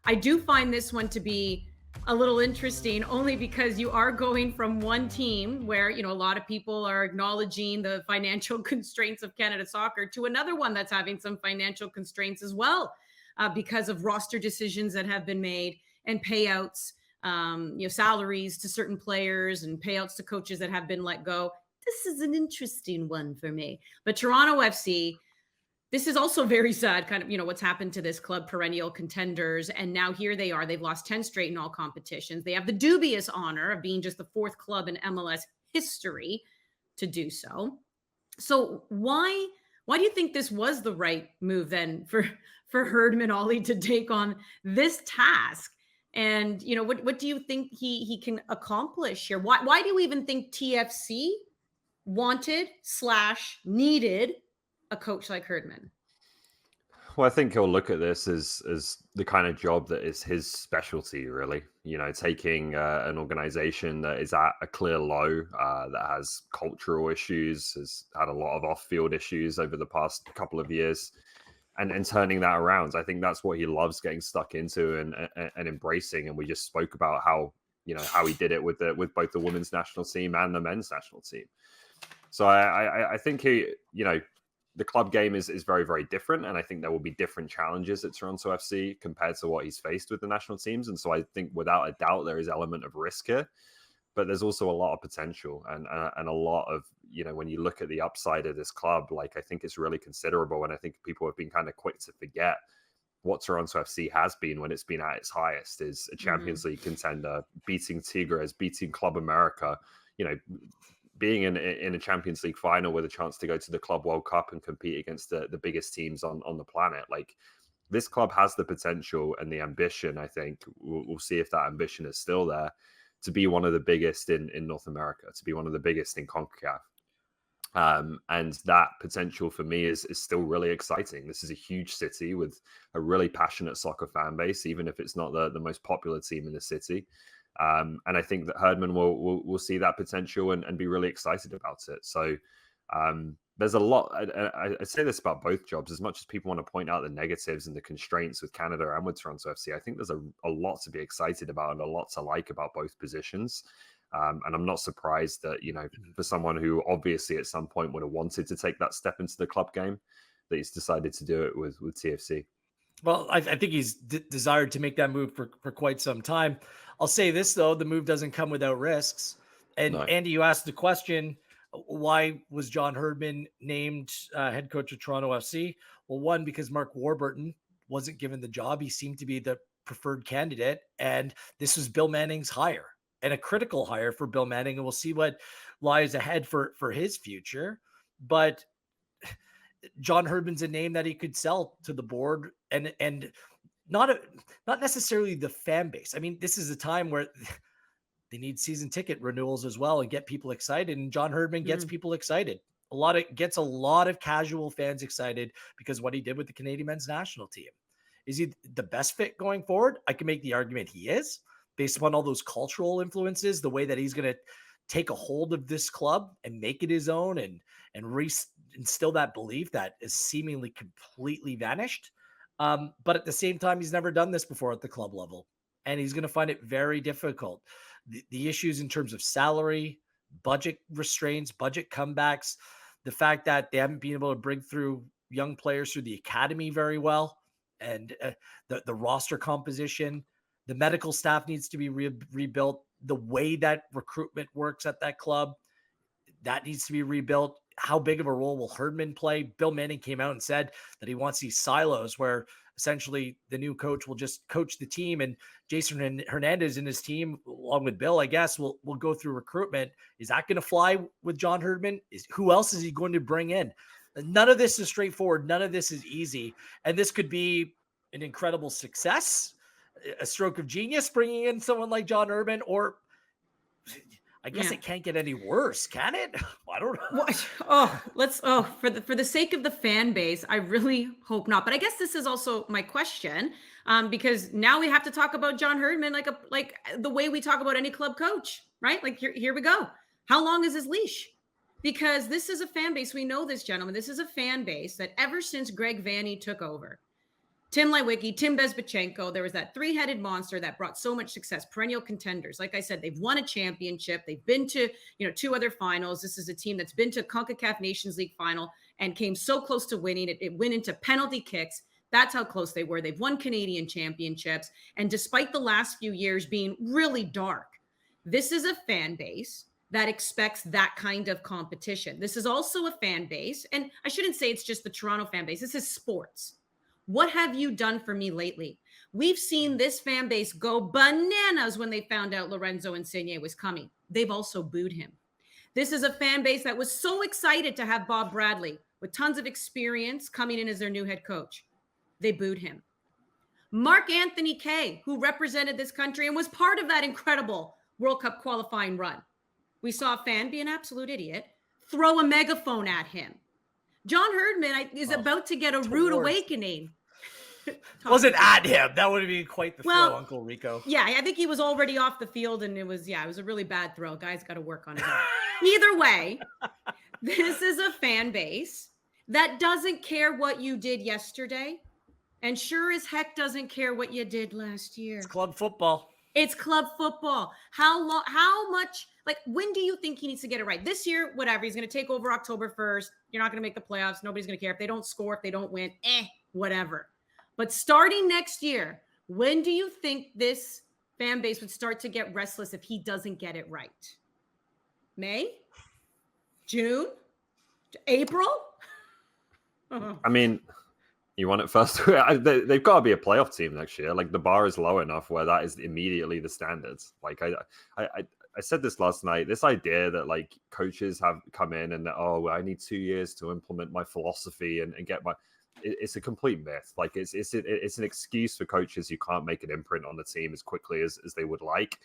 I do find this one to be a little interesting only because you are going from one team where, a lot of people are acknowledging the financial constraints of Canada soccer to another one that's having some financial constraints as well, because of roster decisions that have been made and payouts, salaries to certain players and payouts to coaches that have been let go. This is an interesting one for me. But Toronto FC, this is also very sad, kind of, what's happened to this club, perennial contenders. And now here they are. They've lost 10 straight in all competitions. They have the dubious honor of being just the fourth club in MLS history to do so. So why do you think this was the right move then for Herdman Ollie to take on this task? And what do you think he can accomplish here? Why do you even think TFC wanted/needed a coach like Herdman? Well, I think he'll look at this as the kind of job that is his specialty, really. Taking an organization that is at a clear low, that has cultural issues, has had a lot of off-field issues over the past couple of years, and turning that around. I think that's what he loves getting stuck into and embracing. And we just spoke about how he did it with both the women's national team and the men's national team. So I think the club game is very, very different. And I think there will be different challenges at Toronto FC compared to what he's faced with the national teams. And so I think without a doubt, there is element of risk here, but there's also a lot of potential and a lot of, when you look at the upside of this club, like, I think it's really considerable. And I think people have been kind of quick to forget what Toronto FC has been when it's been at its highest, is a Champions League contender, beating Tigres, beating Club America, being in a Champions League final with a chance to go to the Club World Cup and compete against the biggest teams on the planet. Like, this club has the potential and the ambition. I think we'll see if that ambition is still there, to be one of the biggest in North America, to be one of the biggest in CONCACAF. And that potential for me is still really exciting. This is a huge city with a really passionate soccer fan base, even if it's not the most popular team in the city. And I think that Herdman will see that potential and be really excited about it. So there's a lot. I say this about both jobs. As much as people want to point out the negatives and the constraints with Canada and with Toronto FC, I think there's a lot to be excited about and a lot to like about both positions. And I'm not surprised that, for someone who obviously at some point would have wanted to take that step into the club game, that he's decided to do it with TFC. Well, I think he's desired to make that move for quite some time. I'll say this, though, the move doesn't come without risks. And no. Andy, you asked the question, why was John Herdman named head coach of Toronto FC? Well, one, because Mark Warburton wasn't given the job. He seemed to be the preferred candidate. And this was Bill Manning's hire, and a critical hire for Bill Manning. And we'll see what lies ahead for his future. But John Herdman's a name that he could sell to the board and not necessarily the fan base. I mean, this is a time where they need season ticket renewals as well and get people excited. And John Herdman gets people excited. Gets a lot of casual fans excited because what he did with the Canadian men's national team. Is he the best fit going forward? I can make the argument he is, based upon all those cultural influences, the way that he's going to take a hold of this club and make it his own and instill that belief that is seemingly completely vanished. But at the same time, he's never done this before at the club level, and he's going to find it very difficult. The issues in terms of salary, budget restraints, budget comebacks, the fact that they haven't been able to bring through young players through the academy very well, and the roster composition, the medical staff needs to be rebuilt. The way that recruitment works at that club, that needs to be rebuilt. How big of a role will Herdman play? Bill Manning came out and said that he wants these silos where essentially the new coach will just coach the team, and Jason Hernandez and his team, along with Bill, I guess, will go through recruitment. Is that going to fly with John Herdman? Who else is he going to bring in? None of this is straightforward. None of this is easy. And this could be an incredible success, a stroke of genius, bringing in someone like John Herdman, or I guess it can't get any worse, can it? I don't know. For the sake of the fan base, I really hope not. But I guess this is also my question, because now we have to talk about John Herdman like the way we talk about any club coach, right? Like here we go. How long is his leash? Because this is a fan base. We know this, gentlemen. This is a fan base that ever since Greg Vanney took over, Tim Lewicki, Tim Bezbatchenko. There was that three-headed monster that brought so much success, perennial contenders. Like I said, they've won a championship. They've been to, 2 other finals. This is a team that's been to CONCACAF Nations League final and came so close to winning. It went into penalty kicks. That's how close they were. They've won Canadian championships. And despite the last few years being really dark, this is a fan base that expects that kind of competition. This is also a fan base, and I shouldn't say it's just the Toronto fan base. This is sports. What have you done for me lately? We've seen this fan base go bananas when they found out Lorenzo Insigne was coming. They've also booed him. This is a fan base that was so excited to have Bob Bradley with tons of experience coming in as their new head coach. They booed him. Mark Anthony Kaye, who represented this country and was part of that incredible World Cup qualifying run. We saw a fan be an absolute idiot, throw a megaphone at him. John Herdman is about to get a rude awakening. Wasn't at him. That would have been quite the throw, Uncle Rico. Yeah, I think he was already off the field, and it was a really bad throw. Guys got to work on it. Either way, this is a fan base that doesn't care what you did yesterday, and sure as heck doesn't care what you did last year. It's club football. It's club football. How much, when do you think he needs to get it right? This year, whatever. He's going to take over October 1st. You're not going to make the playoffs. Nobody's going to care. If they don't score, if they don't win, whatever. But starting next year, when do you think this fan base would start to get restless if he doesn't get it right? May? June? April? I mean, you want it first? They've got to be a playoff team next year. Like, the bar is low enough where that is immediately the standards. Like, I said this last night, this idea that like coaches have come in and I need 2 years to implement my philosophy and get my, it's a complete myth. Like it's an excuse for coaches who can't make an imprint on the team as quickly as they would like.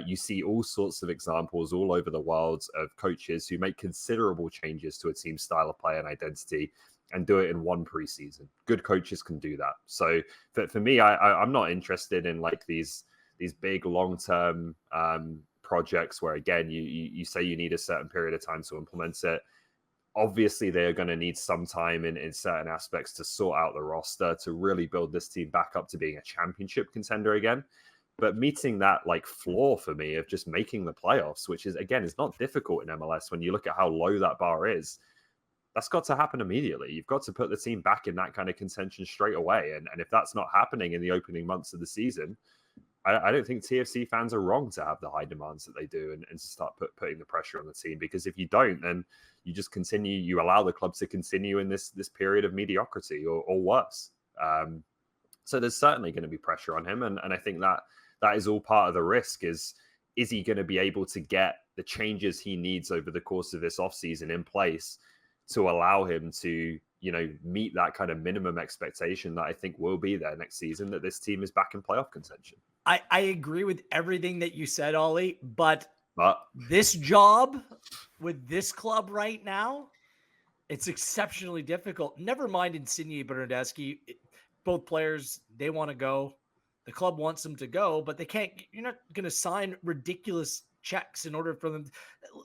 You see all sorts of examples all over the world of coaches who make considerable changes to a team's style of play and identity and do it in one preseason. Good coaches can do that. So for me, I'm not interested in like these big long-term projects where, again, you say you need a certain period of time to implement it. Obviously, they are going to need some time in certain aspects to sort out the roster, to really build this team back up to being a championship contender again. But meeting that like floor for me of just making the playoffs, which is, again, is not difficult in MLS when you look at how low that bar is, that's got to happen immediately. You've got to put the team back in that kind of contention straight away. And if that's not happening in the opening months of the season, I don't think TFC fans are wrong to have the high demands that they do and to start putting the pressure on the team. Because if you don't, then you just continue, you allow the club to continue in this period of mediocrity or worse. So there's certainly going to be pressure on him. And I think that is all part of the risk is he going to be able to get the changes he needs over the course of this offseason in place to allow him to, meet that kind of minimum expectation that I think will be there next season, that this team is back in playoff contention. I agree with everything that you said, Ollie, but this job with this club right now, it's exceptionally difficult. Never mind Insigne, Bernardeschi, both players, they want to go. The club wants them to go, but they can't. You're not going to sign ridiculous checks in order for them.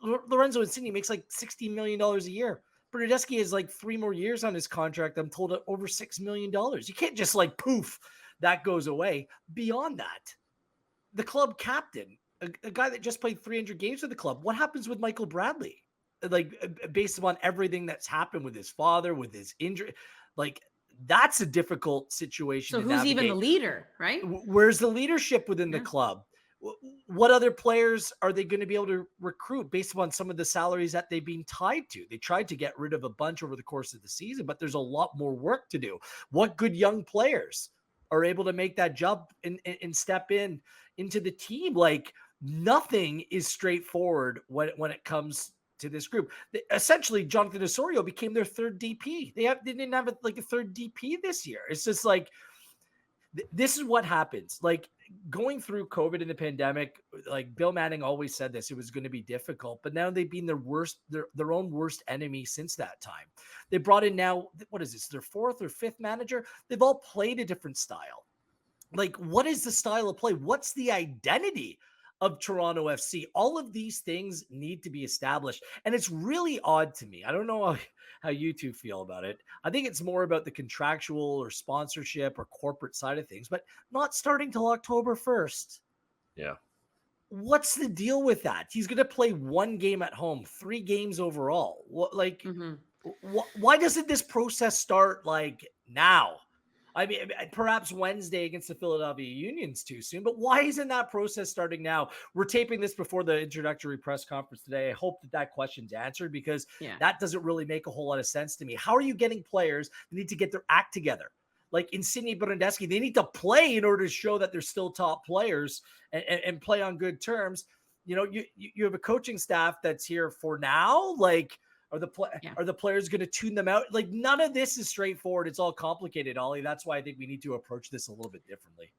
Lorenzo Insigne makes like $60 million a year. Bernardeschi has like 3 more years on his contract. I'm told at over $6 million. You can't just like poof, that goes away. Beyond that, the club captain, a guy that just played 300 games with the club. What happens with Michael Bradley? Like based upon everything that's happened with his father, with his injury, like that's a difficult situation. So who's even the leader, right? Where's the leadership within the club? What other players are they going to be able to recruit based upon some of the salaries that they've been tied to? They tried to get rid of a bunch over the course of the season, but there's a lot more work to do. What good young players are able to make that jump and step into the team? Like nothing is straightforward when it comes to this group. Essentially, Jonathan Osorio became their third DP. They didn't have like a third DP this year. It's just like, this is what happens. Like going through COVID and the pandemic, like Bill Manning always said this, it was going to be difficult, but now they've been their own worst enemy since that time. They brought in now, what is this, their 4th or 5th manager? They've all played a different style. Like, what is the style of play? What's the identity of Toronto FC. All of these things need to be established. And it's really odd to me. I don't know how you two feel about it. I think it's more about the contractual or sponsorship or corporate side of things, but not starting till October 1st. Yeah. What's the deal with that? He's going to play 1 game at home, 3 games overall. What, like, why doesn't this process start like now? I mean, perhaps Wednesday against the Philadelphia Union's too soon, but why isn't that process starting now? We're taping this before the introductory press conference today. I hope that question's answered, because that doesn't really make a whole lot of sense to me. How are you getting players that need to get their act together? Like Insigne, Brandeschi, they need to play in order to show that they're still top players and play on good terms. You know, you have a coaching staff that's here for now. Like, are the players going to tune them out? Like, none of this is straightforward. It's all complicated, Ollie. That's why I think we need to approach this a little bit differently.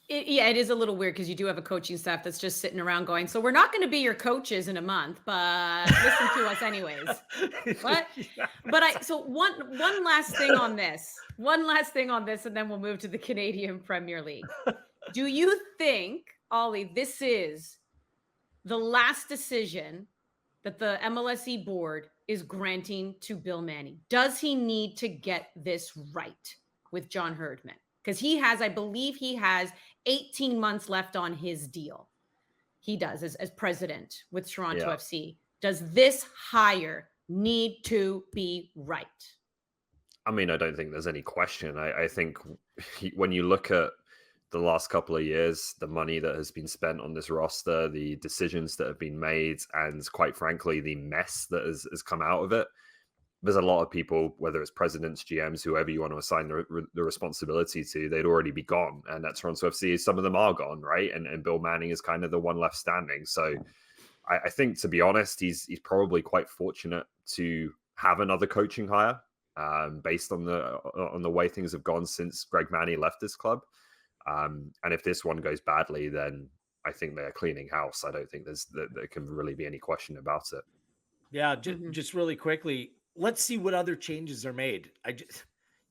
It is a little weird, because you do have a coaching staff that's just sitting around going, so we're not going to be your coaches in a month, but listen to us anyways. What? But so one last thing on this. One last thing on this, and then we'll move to the Canadian Premier League. Do you think, Ollie, this is the last decision that the MLSE board is granting to Bill Manning? Does he need to get this right with John Herdman? Because I believe he has 18 months left on his deal. He does as president with Toronto FC. Does this hire need to be right? I mean, I don't think there's any question. I think when you look at the last couple of years, the money that has been spent on this roster, the decisions that have been made, and quite frankly, the mess that has come out of it, there's a lot of people, whether it's presidents, GMs, whoever you want to assign the responsibility to, they'd already be gone. And at Toronto FC, some of them are gone, right? And Bill Manning is kind of the one left standing. So I think, to be honest, he's probably quite fortunate to have another coaching hire, based on the way things have gone since Greg Manning left this club. And if this one goes badly, then I think they're cleaning house. I don't think there can really be any question about it. Yeah, just really quickly, let's see what other changes are made.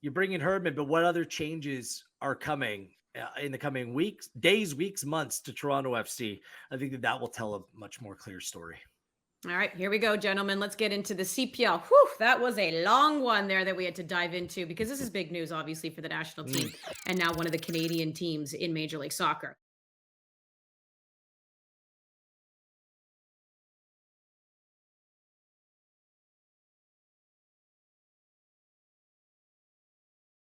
You bring in Herdman, but what other changes are coming in the coming weeks, months to Toronto FC? I think that will tell a much more clear story. All right, here we go, gentlemen. Let's get into the CPL. Whew, that was a long one there that we had to dive into, because this is big news, obviously, for the national team and now one of the Canadian teams in Major League Soccer.